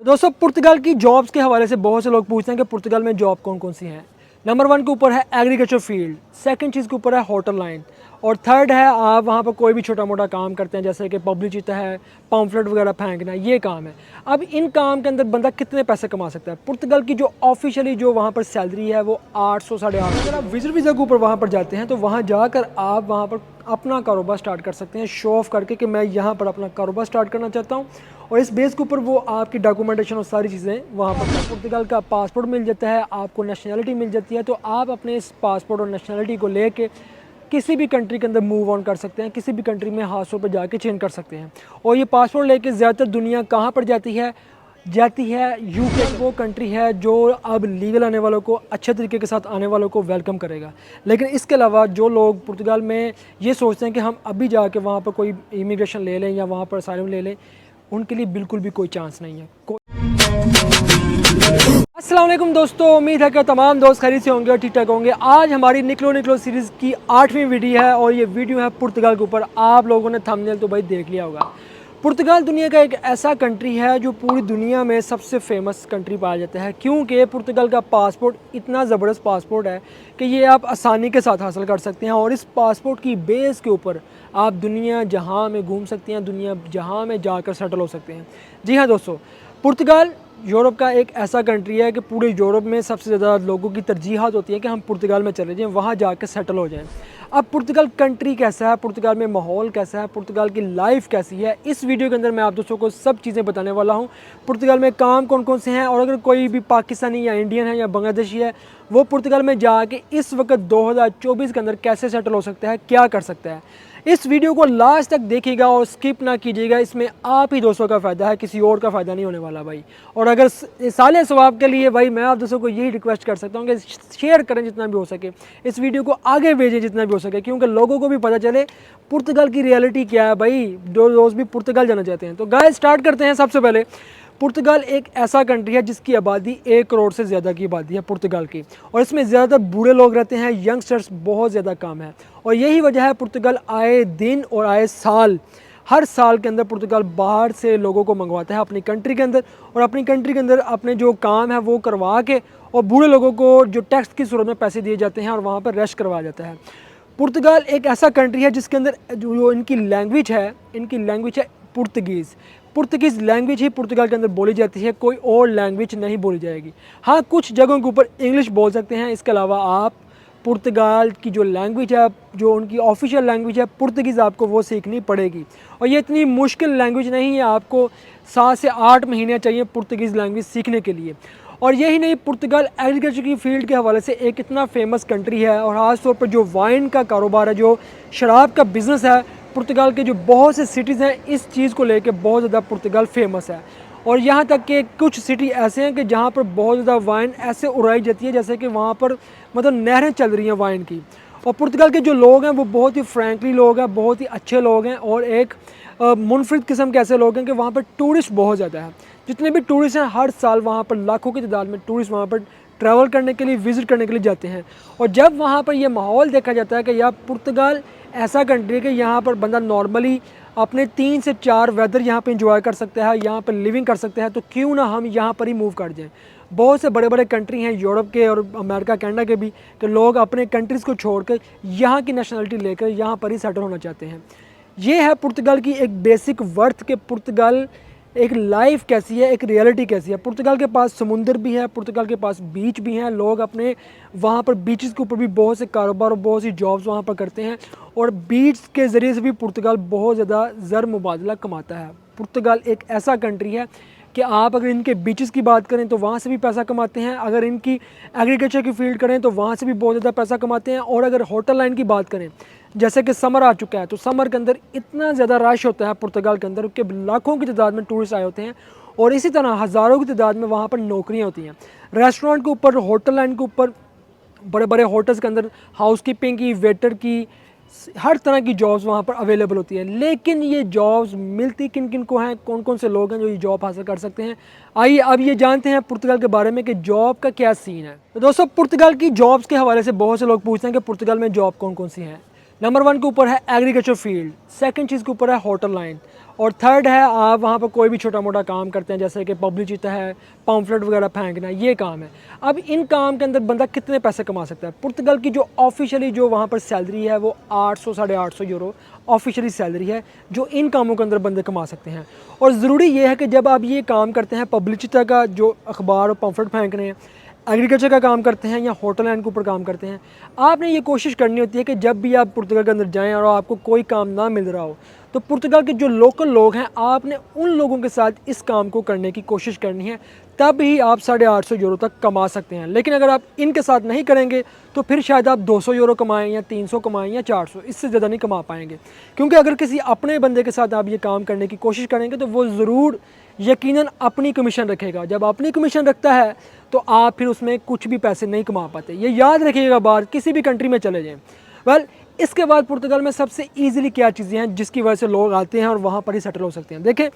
दोस्तों पुर्तगाल की जॉब्स के हवाले से बहुत से लोग पूछते हैं कि पुर्तगाल में जॉब कौन कौन सी हैं। नंबर 1 के ऊपर है एग्रीकल्चर फील्ड, सेकंड चीज़ के ऊपर है होटल लाइन, और थर्ड है आप वहाँ पर कोई भी छोटा मोटा काम करते हैं जैसे कि पब्लिसिटी है, पम्फलेट वगैरह फेंकना, ये काम है। अब इन काम के अंदर बंदा कितने पैसे कमा सकता है? पुर्तगाल की जो ऑफिशियली जो वहाँ पर सैलरी है वो 800 850। अगर आप विजिट वीज़ा के ऊपर वहाँ पर जाते हैं तो वहाँ जाकर आप वहाँ पर अपना कारोबार स्टार्ट कर सकते हैं, शो ऑफ करके कि मैं यहाँ पर अपना कारोबार स्टार्ट करना चाहता हूँ, और इस बेस के ऊपर वो आपकी डॉक्यूमेंटेशन और सारी चीज़ें वहाँ पर। पुर्तगाल का पासपोर्ट मिल जाता है, आपको नेशनैलिटी मिल जाती है, तो आप अपने इस पासपोर्ट और नेशनैलिटी को लेके किसी भी कंट्री के अंदर मूव ऑन कर सकते हैं, किसी भी कंट्री में हाथों पर जाके चेंज कर सकते हैं। और ये पासपोर्ट लेके ज़्यादातर दुनिया कहाँ पर जाती है यूके। वो कंट्री है जो अब लीगल आने वालों को, अच्छे तरीके के साथ आने वालों को वेलकम करेगा। लेकिन इसके अलावा जो लोग पुर्तगाल में ये सोचते हैं कि हम अभी जाके वहाँ पर कोई इमिग्रेशन ले लें या वहाँ पर असाइलम ले लें, उनके लिए बिल्कुल भी कोई चांस नहीं है। अस्सलाम वालेकुम दोस्तों, उम्मीद है कि तमाम दोस्त खैरियत से होंगे और ठीक ठाक होंगे। आज हमारी निकलो सीरीज़ की 8वीं वीडियो है और ये वीडियो है पुर्तगाल के ऊपर। आप लोगों ने थंबनेल तो भाई देख लिया होगा। पुर्तगाल दुनिया का एक ऐसा कंट्री है जो पूरी दुनिया में सबसे फेमस कंट्री पाया जाता है, क्योंकि पुर्तगाल का पासपोर्ट इतना ज़बरदस्त पासपोर्ट है कि ये आप आसानी के साथ हासिल कर सकते हैं, और इस पासपोर्ट की बेस के ऊपर आप दुनिया जहां में घूम सकते हैं, दुनिया जहां में जाकर सेटल हो सकते हैं। जी हाँ दोस्तों, पुर्तगाल यूरोप का एक ऐसा कंट्री है कि पूरे यूरोप में सबसे ज़्यादा लोगों की तरजीहात होती है कि हम पुर्तगाल में चले जाएं, वहाँ जाकर सेटल हो जाएं। अब पुर्तगाल कंट्री कैसा है, पुर्तगाल में माहौल कैसा है, पुर्तगाल की लाइफ कैसी है, इस वीडियो के अंदर मैं आप दोस्तों को सब चीज़ें बताने वाला हूँ। पुर्तगाल में काम कौन कौन से हैं, और अगर कोई भी पाकिस्तानी या इंडियन है या बांग्लादेशी है वो पुर्तगाल में जाके इस वक्त 2024 के अंदर कैसे सेटल हो सकता है, क्या कर सकता है। इस वीडियो को लास्ट तक देखिएगा और स्किप ना कीजिएगा, इसमें आप ही दोस्तों का फ़ायदा है, किसी और का फ़ायदा नहीं होने वाला भाई। और अगर साले सवाब के लिए भाई मैं आप दोस्तों को यही रिक्वेस्ट कर सकता हूँ कि शेयर करें जितना भी हो सके, इस वीडियो को आगे भेजें जितना भी हो सके, क्योंकि लोगों को भी पता चले पुर्तगाल की रियलिटी क्या है भाई, जो दोस्त भी पुर्तगाल जाना चाहते हैं। तो गाइस स्टार्ट करते हैं। सबसे पहले पुर्तगाल एक ऐसा कंट्री है जिसकी आबादी 1 करोड़ से ज़्यादा की आबादी है पुर्तगाल की, और इसमें ज़्यादातर बूढ़े लोग रहते हैं, यंगस्टर्स बहुत ज़्यादा कम है। और यही वजह है पुर्तगाल आए दिन और आए साल, हर साल के अंदर पुर्तगाल बाहर से लोगों को मंगवाता है अपनी कंट्री के अंदर, और अपनी कंट्री के अंदर अपने जो काम है वो करवा के, और बूढ़े लोगों को जो टैक्स की सूरत में पैसे दिए जाते हैं और वहाँ पर रेस्ट करवाया जाता है। पुर्तगाल एक ऐसा कंट्री है जिसके अंदर जो इनकी लैंग्वेज है पुर्तगीज़ लैंग्वेज ही पुर्तगाल के अंदर बोली जाती है, कोई और लैंग्वेज नहीं बोली जाएगी। हाँ, कुछ जगहों के ऊपर इंग्लिश बोल सकते हैं, इसके अलावा आप पुर्तगाल की जो लैंग्वेज है, जो उनकी ऑफिशियल लैंग्वेज है पुर्तगीज़, आपको वो सीखनी पड़ेगी। और ये इतनी मुश्किल लैंग्वेज नहीं है, आपको 7 से 8 महीने चाहिए पुर्तगीज़ लैंग्वेज सीखने के लिए। और यही नहीं, पुर्तगाल एग्रीकल्चर की फील्ड के हवाले से एक इतना फेमस कंट्री है, और ख़ास तौर पर जो वाइन का कारोबार है, जो शराब का बिज़नेस है, पुर्तगाल के जो बहुत से सिटीज़ हैं इस चीज़ को लेके बहुत ज़्यादा पुर्तगाल फेमस है। और यहाँ तक कि कुछ सिटी ऐसे हैं कि जहाँ पर बहुत ज़्यादा वाइन ऐसे उड़ाई जाती है जैसे कि वहाँ पर मतलब नहरें चल रही हैं वाइन की। और पुर्तगाल के जो लोग हैं वो बहुत ही फ्रैंकली लोग हैं, बहुत ही अच्छे लोग हैं, और एक मुनफरिद किस्म के ऐसे लोग हैं कि वहाँ पर टूरिस्ट बहुत ज़्यादा है। जितने भी टूरिस्ट हैं हर साल वहाँ पर लाखों की तादाद में टूरिस्ट वहाँ पर ट्रैवल करने के लिए, विज़िट करने के लिए जाते हैं। और जब वहाँ पर यह माहौल देखा जाता है कि यार पुर्तगाल ऐसा कंट्री है कि यहाँ पर बंदा नॉर्मली अपने 3 से 4 वेदर यहाँ पे इंजॉय कर सकता है, यहाँ पर लिविंग कर सकता है, तो क्यों ना हम यहाँ पर ही मूव कर जाएं। बहुत से बड़े बड़े कंट्री हैं यूरोप के और अमेरिका कनाडा के भी, कि लोग अपने कंट्रीज़ को छोड़कर यहाँ की नेशनलिटी लेकर यहाँ पर ही सेटल होना चाहते हैं। ये है पुर्तगाल की एक बेसिक वर्थ के पुर्तगाल एक लाइफ कैसी है, एक रियलिटी कैसी है। पुर्तगाल के पास समुंदर भी है, पुर्तगाल के पास बीच भी हैं, लोग अपने वहाँ पर बीचेस के ऊपर भी बहुत से कारोबार और बहुत सी जॉब्स वहाँ पर करते हैं, और बीच के ज़रिए से भी पुर्तगाल बहुत ज़्यादा ज़र मुबादला कमाता है। पुर्तगाल एक ऐसा कंट्री है कि आप अगर इनके बीचेस की बात करें तो वहाँ से भी पैसा कमाते हैं, अगर इनकी एग्रीकल्चर की फील्ड करें तो वहाँ से भी बहुत ज़्यादा पैसा कमाते हैं, और अगर होटल लाइन की बात करें, जैसे कि समर आ चुका है तो समर के अंदर इतना ज़्यादा रश होता है पुर्तगाल के अंदर कि लाखों की तादाद में टूरिस्ट आए होते हैं, और इसी तरह हज़ारों की तादाद में वहाँ पर नौकरियाँ होती हैं। रेस्टोरेंट के ऊपर, होटल लाइन के ऊपर, बड़े बड़े होटल्स के अंदर हाउसकीपिंग की, वेटर की, हर तरह की जॉब्स वहाँ पर अवेलेबल होती है। लेकिन ये जॉब्स मिलती किन किन को हैं, कौन कौन से लोग हैं जो ये जॉब हासिल कर सकते हैं? आइए अब ये जानते हैं पुर्तगाल के बारे में कि जॉब का क्या सीन है। तो दोस्तों पुर्तगाल की जॉब्स के हवाले से बहुत से लोग पूछते हैं कि पुर्तगाल में जॉब कौन कौन सी हैं। नंबर 1 के ऊपर है एग्रीकल्चर फील्ड, सेकंड चीज़ के ऊपर है होटल लाइन, और थर्ड है आप वहाँ पर कोई भी छोटा मोटा काम करते हैं, जैसे कि पब्लिसिटी है, पम्फलेट वगैरह फेंकना, ये काम है। अब इन काम के अंदर बंदा कितने पैसे कमा सकता है? पुर्तगाल की जो ऑफिशियली जो वहाँ पर सैलरी है वो 800 850 यूरो ऑफिशियली सैलरी है, जो इन कामों के अंदर बंदे कमा सकते हैं। और ज़रूरी ये है कि जब आप ये काम करते हैं, पब्लिसिटी का जो अखबार और पम्फलेट फेंकने हैं, एग्रीकल्चर का काम करते हैं या होटल लाइन के ऊपर काम करते हैं, आपने ये कोशिश करनी होती है कि जब भी आप पुर्तगाल के अंदर जाएं और आपको कोई काम ना मिल रहा हो, तो पुर्तगाल के जो लोकल लोग हैं, आपने उन लोगों के साथ इस काम को करने की कोशिश करनी है, तब ही आप 850 यूरो तक कमा सकते हैं। लेकिन अगर आप इनके साथ नहीं करेंगे तो फिर शायद आप 200 यूरो कमाएं या 300 कमाएं या 400, इससे ज़्यादा नहीं कमा पाएंगे। क्योंकि अगर किसी अपने बंदे के साथ आप ये काम करने की कोशिश करेंगे तो वो ज़रूर यकीनन अपनी कमीशन रखेगा। जब अपनी कमीशन रखता है तो आप फिर उसमें कुछ भी पैसे नहीं कमा पाते। ये याद रखिएगा बात, किसी भी कंट्री में चले जाएँ। वेल, इसके बाद पुर्तगाल में सबसे ईजिली क्या चीज़ें हैं जिसकी वजह से लोग आते हैं और वहाँ पर ही सेटल हो सकते हैं? देखें,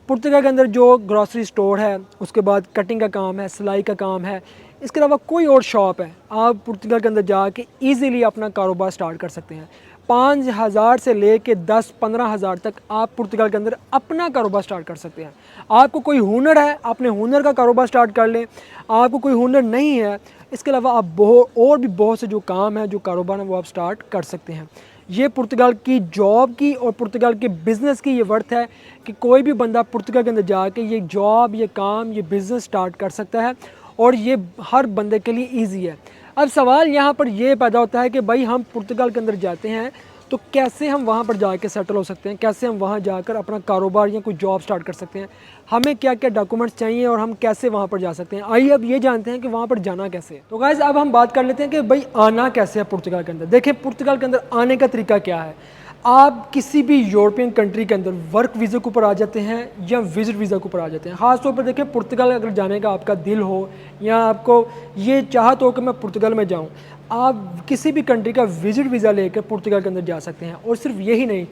पुर्तगाल के अंदर जो ग्रॉसरी स्टोर है, उसके बाद कटिंग का काम है, सिलाई का काम है, इसके अलावा कोई और शॉप है, आप पुर्तगाल के अंदर जाके ईज़िली अपना कारोबार स्टार्ट कर सकते हैं। 5,000 से ले कर 10-15,000 तक आप पुर्तगाल के अंदर अपना कारोबार स्टार्ट कर सकते हैं। आपको कोई हुनर है, अपने हुनर का कारोबार स्टार्ट कर लें। आपको कोई हुनर नहीं है, इसके अलावा आप और भी बहुत से जो काम है, जो कारोबार है, वो आप स्टार्ट कर सकते हैं। ये पुर्तगाल की जॉब की और पुर्तगाल के बिज़नेस की ये वर्थ है कि कोई भी बंदा पुर्तगाल के अंदर जाके ये जॉब, ये काम, ये बिज़नेस स्टार्ट कर सकता है और ये हर बंदे के लिए ईजी है। अब सवाल यहाँ पर ये पैदा होता है कि भाई हम पुर्तगाल के अंदर जाते हैं तो कैसे हम वहाँ पर जाके सेटल हो सकते हैं, कैसे हम वहाँ जाकर अपना कारोबार या कोई जॉब स्टार्ट कर सकते हैं, हमें क्या क्या डॉक्यूमेंट्स चाहिए और हम कैसे वहाँ पर जा सकते हैं। आइए अब ये जानते हैं कि वहाँ पर जाना कैसे है। तो गाइस, अब हम बात कर लेते हैं कि भाई आना कैसे है पुर्तगाल के अंदर। देखें, पुर्तगाल के अंदर आने का तरीका क्या है। आप किसी भी यूरोपियन कंट्री के अंदर वर्क वीज़ा के ऊपर आ जाते हैं या विजिट वीज़ा के ऊपर आ जाते हैं। ख़ास तौर पर देखें, पुर्तगाल अगर जाने का आपका दिल हो या आपको ये चाहत हो कि मैं पुर्तगाल में जाऊं, आप किसी भी कंट्री का विजिट वीज़ा लेकर पुर्तगाल के अंदर जा सकते हैं। और सिर्फ यही नहीं,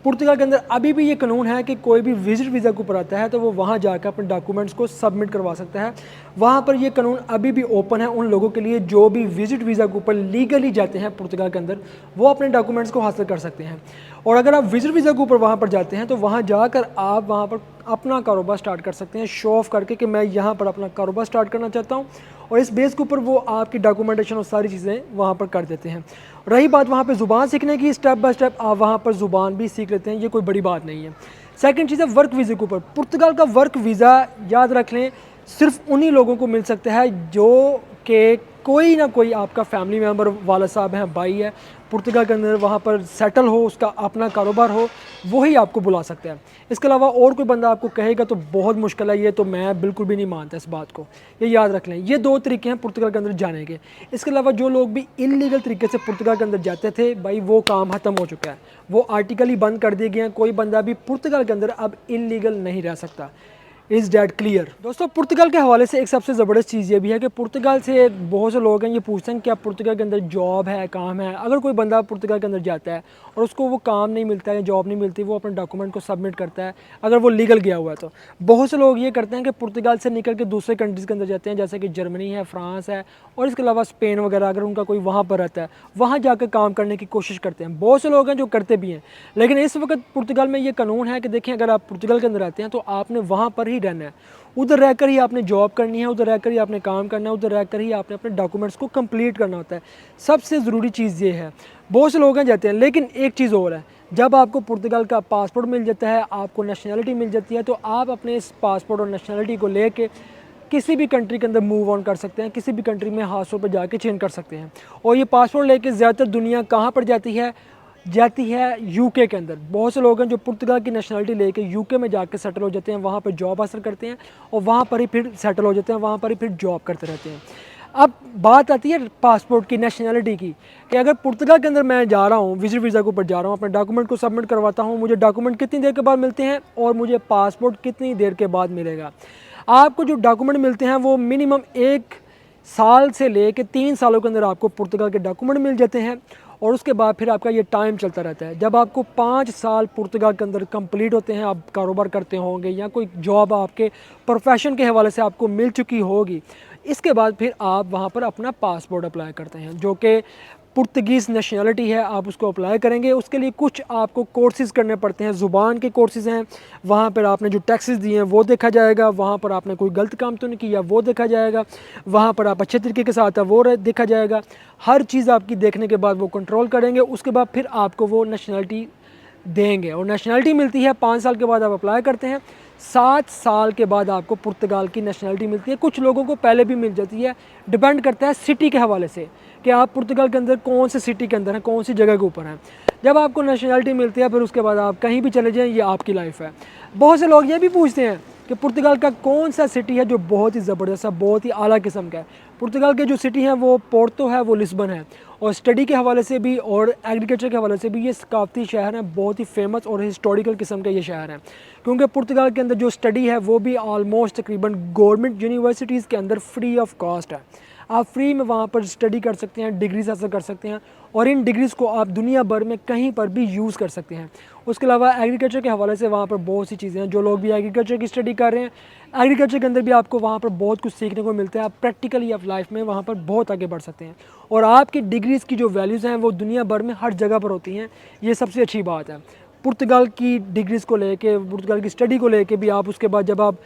पुर्तगाल के अंदर अभी भी ये कानून है कि कोई भी विजिट वीज़ा के ऊपर आता है तो वो वहाँ जाकर अपने डॉक्यूमेंट्स को सबमिट करवा सकता है। वहाँ पर ये कानून अभी भी ओपन है उन लोगों के लिए जो भी विजिट वीज़ा के ऊपर लीगली जाते हैं पुर्तगाल के अंदर, वो अपने डॉक्यूमेंट्स को हासिल कर सकते हैं। और अगर आप विजिट वीज़ा के ऊपर वहाँ पर जाते हैं तो वहाँ जाकर आप वहाँ पर अपना कारोबार स्टार्ट कर सकते हैं, शो ऑफ करके कि मैं यहाँ पर अपना कारोबार स्टार्ट करना चाहता हूँ, और इस बेस के ऊपर वो आपकी डॉक्यूमेंटेशन और सारी चीज़ें वहाँ पर कर देते हैं। रही बात वहाँ पे ज़ुबान सीखने की, स्टेप बाय स्टेप आप वहाँ पर ज़ुबान भी सीख लेते हैं, ये कोई बड़ी बात नहीं है। सेकंड चीज़ है वर्क वीज़े के ऊपर। पुर्तगाल का वर्क वीज़ा याद रख लें, सिर्फ उन्हीं लोगों को मिल सकता है जो कि कोई ना कोई आपका फैमिली मेम्बर, वाला साहब हैं, भाई है, पुर्तगाल के अंदर वहाँ पर सेटल हो, उसका अपना कारोबार हो, वही आपको बुला सकता है। इसके अलावा और कोई बंदा आपको कहेगा तो बहुत मुश्किल है, ये तो मैं बिल्कुल भी नहीं मानता इस बात को, ये याद रख लें। ये दो तरीके हैं पुर्तगाल के अंदर जाने के। इसके अलावा जो लोग भी इलीगल तरीके से पुर्तगाल के अंदर जाते थे, भाई वो काम ख़त्म हो चुका है, वो आर्टिकल ही बंद कर दिए गए हैं। कोई बंदा भी पुर्तगाल के अंदर अब इलीगल नहीं रह सकता। Is that clear? दोस्तों, पुर्तगाल के हवाले से एक सबसे ज़बरदस्त चीज़ ये भी है कि पुर्तगाल से बहुत से लोग हैं ये पूछते हैं कि आप पुर्तगाल के अंदर जॉब है, काम है। अगर कोई बंदा पुर्तगाल के अंदर जाता है और उसको वो काम नहीं मिलता है या जॉब नहीं मिलती, वो अपने डॉक्यूमेंट को सबमिट करता है, अगर वो लीगल गया हुआ है तो बहुत से लोग ये करते हैं कि पुर्तगाल से निकल के दूसरे कंट्रीज़ के अंदर जाते हैं, जैसे कि जर्मनी है, फ्रांस है, और इसके अलावा स्पेन वगैरह, अगर उनका कोई वहाँ पर रहता है, वहाँ जाकर काम करने की कोशिश करते हैं। बहुत से लोग हैं जो करते भी हैं, लेकिन इस वक्त पुर्तगाल में ये कानून है कि देखें, अगर आप पुर्तगाल के अंदर रहते हैं तो आपने वहाँ पर ही रहना है, उधर रहकर ही आपने जॉब करनी है, उधर रहकर ही आपने काम करना है, उधर रहकर ही आपने अपने डॉक्यूमेंट्स को कंप्लीट करना होता है। सबसे ज़रूरी चीज़ ये है। बहुत से लोग हैं जाते हैं, लेकिन एक चीज़ और है, जब आपको पुर्तगाल का पासपोर्ट मिल जाता है, आपको नेशनलिटी मिल जाती है, तो आप अपने इस पासपोर्ट और नेशनलिटी को लेके किसी भी कंट्री के अंदर मूव ऑन कर सकते हैं, किसी भी कंट्री में हाथों पर जाके चेंज कर सकते हैं। और ये पासपोर्ट लेके ज़्यादातर दुनिया कहाँ पर जाती है यूके के अंदर। बहुत से लोग हैं जो पुर्तगाल की नेशनलिटी लेके यूके में जाकर सेटल हो जाते हैं, वहाँ पर जॉब हासिल करते हैं और वहाँ पर ही फिर सेटल हो जाते हैं, वहाँ पर ही फिर जॉब करते रहते हैं। अब बात आती है पासपोर्ट की, नेशनलिटी की, कि अगर पुर्तगाल के अंदर मैं जा रहा हूँ, विजिट वीज़ा के ऊपर जा रहा हूँ, अपने डॉक्यूमेंट को सबमिट करवाता हूँ, मुझे डॉक्यूमेंट कितनी देर के बाद मिलते हैं और मुझे पासपोर्ट कितनी देर के बाद मिलेगा। आपको जो डॉक्यूमेंट मिलते हैं वो मिनिमम 1 साल से ले कर 3 सालों के अंदर आपको पुर्तगाल के डॉक्यूमेंट मिल जाते हैं, और उसके बाद फिर आपका ये टाइम चलता रहता है। जब आपको 5 साल पुर्तगाल के अंदर कंप्लीट होते हैं, आप कारोबार करते होंगे या कोई जॉब आपके प्रोफेशन के हवाले से आपको मिल चुकी होगी, इसके बाद फिर आप वहाँ पर अपना पासपोर्ट अप्लाई करते हैं, जो कि पुर्तगीज़ नेशनलिटी है, आप उसको अप्लाई करेंगे। उसके लिए कुछ आपको कोर्सेज़ करने पड़ते हैं, ज़ुबान के कोर्सेज़ हैं, वहाँ पर आपने जो टैक्सेस दिए हैं वो देखा जाएगा, वहाँ पर आपने कोई गलत काम तो नहीं किया वो देखा जाएगा, वहाँ पर आप अच्छे तरीके के साथ है वो देखा जाएगा। हर चीज़ आपकी देखने के बाद वो कंट्रोल करेंगे, उसके बाद फिर आपको वो नेशनलिटी देंगे। और नेशनलिटी मिलती है 5 साल के बाद आप अप्लाई करते हैं, 7 साल के बाद आपको पुर्तगाल की नेशनलिटी मिलती है। कुछ लोगों को पहले भी मिल जाती है, डिपेंड करता है सिटी के हवाले से कि आप पुर्तगाल के अंदर कौन से सिटी के अंदर हैं, कौन सी जगह के ऊपर हैं। जब आपको नेशनलिटी मिलती है फिर उसके बाद आप कहीं भी चले जाएँ, ये आपकी लाइफ है। बहुत से लोग ये भी पूछते हैं कि पुर्तगाल का कौन सा सिटी है जो बहुत ही ज़बरदस्त है, बहुत ही आला किस्म का है। पुर्तगाल के जो सिटी हैं वो पोर्तो है, वो लिस्बन है। और स्टडी के हवाले से भी और एग्रीकल्चर के हवाले से भी ये सकाफती शहर है, बहुत ही फेमस और हिस्टोरिकल किस्म का ये शहर है। क्योंकि पुर्तगाल के अंदर जो स्टडी है वो भी ऑलमोस्ट तकरीबन गवर्नमेंट यूनिवर्सिटीज़ के अंदर फ्री ऑफ कॉस्ट है। आप फ्री में वहाँ पर स्टडी कर सकते हैं, डिग्रीज हासिल कर सकते हैं और इन डिग्रीज़ को आप दुनिया भर में कहीं पर भी यूज़ कर सकते हैं। उसके अलावा एग्रीकल्चर के हवाले से वहाँ पर बहुत सी चीज़ें हैं। जो लोग भी एग्रीकल्चर की स्टडी कर रहे हैं, एग्रीकल्चर के अंदर भी आपको वहाँ पर बहुत कुछ सीखने को मिलता है। आप प्रैक्टिकली आप लाइफ में वहाँ पर बहुत आगे बढ़ सकते हैं और आपकी डिग्रीज़ की जो वैल्यूज़ हैं वो दुनिया भर में हर जगह पर होती हैं। ये सबसे अच्छी बात है। पुर्तगाल की डिग्रीज़ को लेके, पुर्तगाल की स्टडी को लेके भी आप उसके बाद जब आप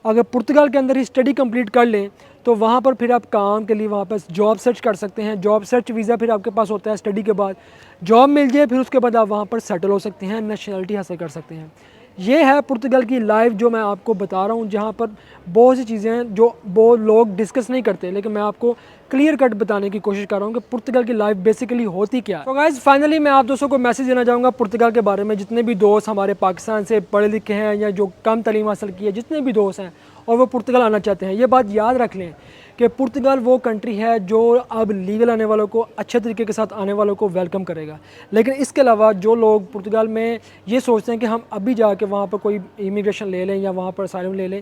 अगर पुर्तगाल के अंदर ही स्टडी कंप्लीट कर लें तो वहाँ पर फिर आप काम के लिए वहाँ पर जॉब सर्च कर सकते हैं। जॉब सर्च वीज़ा फिर आपके पास होता है, स्टडी के बाद जॉब मिल जाए फिर उसके बाद आप वहाँ पर सेटल हो सकते हैं, नेशनलिटी हासिल कर सकते हैं। ये है पुर्तगाल की लाइफ जो मैं आपको बता रहा हूँ, जहाँ पर बहुत सी चीज़ें हैं जो वो लोग डिस्कस नहीं करते, लेकिन मैं आपको क्लियर कट बताने की कोशिश कर रहा हूँ कि पुर्तगाल की लाइफ बेसिकली होती क्या है। तो गाइस फाइनली मैं आप दोस्तों को मैसेज देना चाहूँगा पुर्तगाल के बारे में। जितने भी दोस्त हमारे पाकिस्तान से पढ़े लिखे हैं या जो कम तालीम हासिल की है, जितने भी दोस्त हैं और वो पुर्तगाल आना चाहते हैं, ये बात याद रख लें कि पुर्तगाल वो कंट्री है जो अब लीगल आने वालों को, अच्छे तरीके के साथ आने वालों को वेलकम करेगा। लेकिन इसके अलावा जो लोग पुर्तगाल में ये सोचते हैं कि हम अभी जाके वहाँ पर कोई इमिग्रेशन ले लें या वहाँ पर असाइलम ले लें,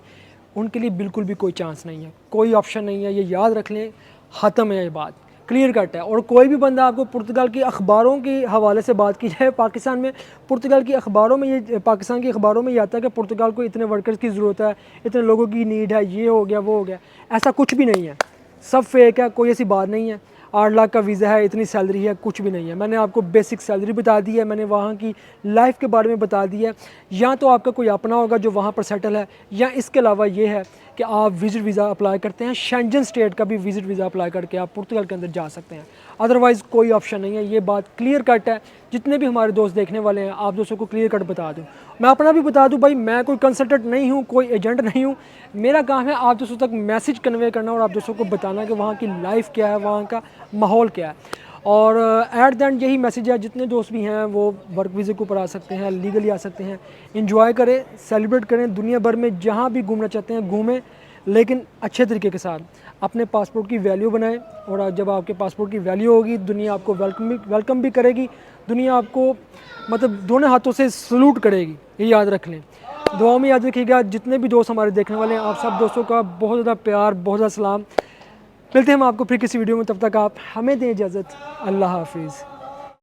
उनके लिए बिल्कुल भी कोई चांस नहीं है, कोई ऑप्शन नहीं है। ये याद रख लें, ख़त्म है, ये बात क्लियर कट है। और कोई भी बंदा आपको पुर्तगाल की अखबारों के हवाले से बात की जाए, पाकिस्तान में पुर्तगाल की अखबारों में ये, पाकिस्तान की अखबारों में ये आता है कि पुर्तगाल को इतने वर्कर्स की ज़रूरत है, इतने लोगों की नीड है, ये हो गया वो हो गया, ऐसा कुछ भी नहीं है, सब फेक है, कोई ऐसी बात नहीं है। 8 लाख का वीज़ा है, इतनी सैलरी है, कुछ भी नहीं है। मैंने आपको बेसिक सैलरी बता दी है, मैंने वहाँ की लाइफ के बारे में बता दिया है। या तो आपका कोई अपना होगा जो वहाँ पर सेटल है, या इसके अलावा ये है कि आप विज़िट वीज़ा अप्लाई करते हैं, शेंजन स्टेट का भी विज़िट वीज़ा अप्लाई करके आप पुर्तगाल के अंदर जा सकते हैं। अदरवाइज़ कोई ऑप्शन नहीं है। ये बात क्लियर कट है। जितने भी हमारे दोस्त देखने वाले हैं, आप दोस्तों को क्लियर कट बता दूँ। मैं अपना भी बता दूँ भाई, मैं कोई कंसल्टेंट नहीं हूँ, कोई एजेंट नहीं हूँ। मेरा काम है आप दोस्तों तक मैसेज कन्वे करना और आप दोस्तों को बताना कि वहाँ की लाइफ क्या है, वहाँ का माहौल क्या है। और एट द एंड यही मैसेज है, जितने दोस्त भी हैं वो वर्क वीज़े के ऊपर आ सकते हैं, लीगली आ सकते हैं। इंजॉय करें, सेलिब्रेट करें, दुनिया भर में जहाँ भी घूमना चाहते हैं घूमें, लेकिन अच्छे तरीके के साथ अपने पासपोर्ट की वैल्यू बनाएं। और जब आपके पासपोर्ट की वैल्यू होगी, दुनिया आपको वेलकम भी करेगी, दुनिया आपको मतलब दोनों हाथों से सलूट करेगी। ये याद रख लें, दुआ में याद रखिएगा। जितने भी दोस्त हमारे देखने वाले हैं, आप सब दोस्तों का बहुत ज़्यादा प्यार, बहुत ज़्यादा सलाम। मिलते हैं हम आपको फिर किसी वीडियो में, तब तक आप हमें दें इजाज़त। अल्लाह हाफिज़।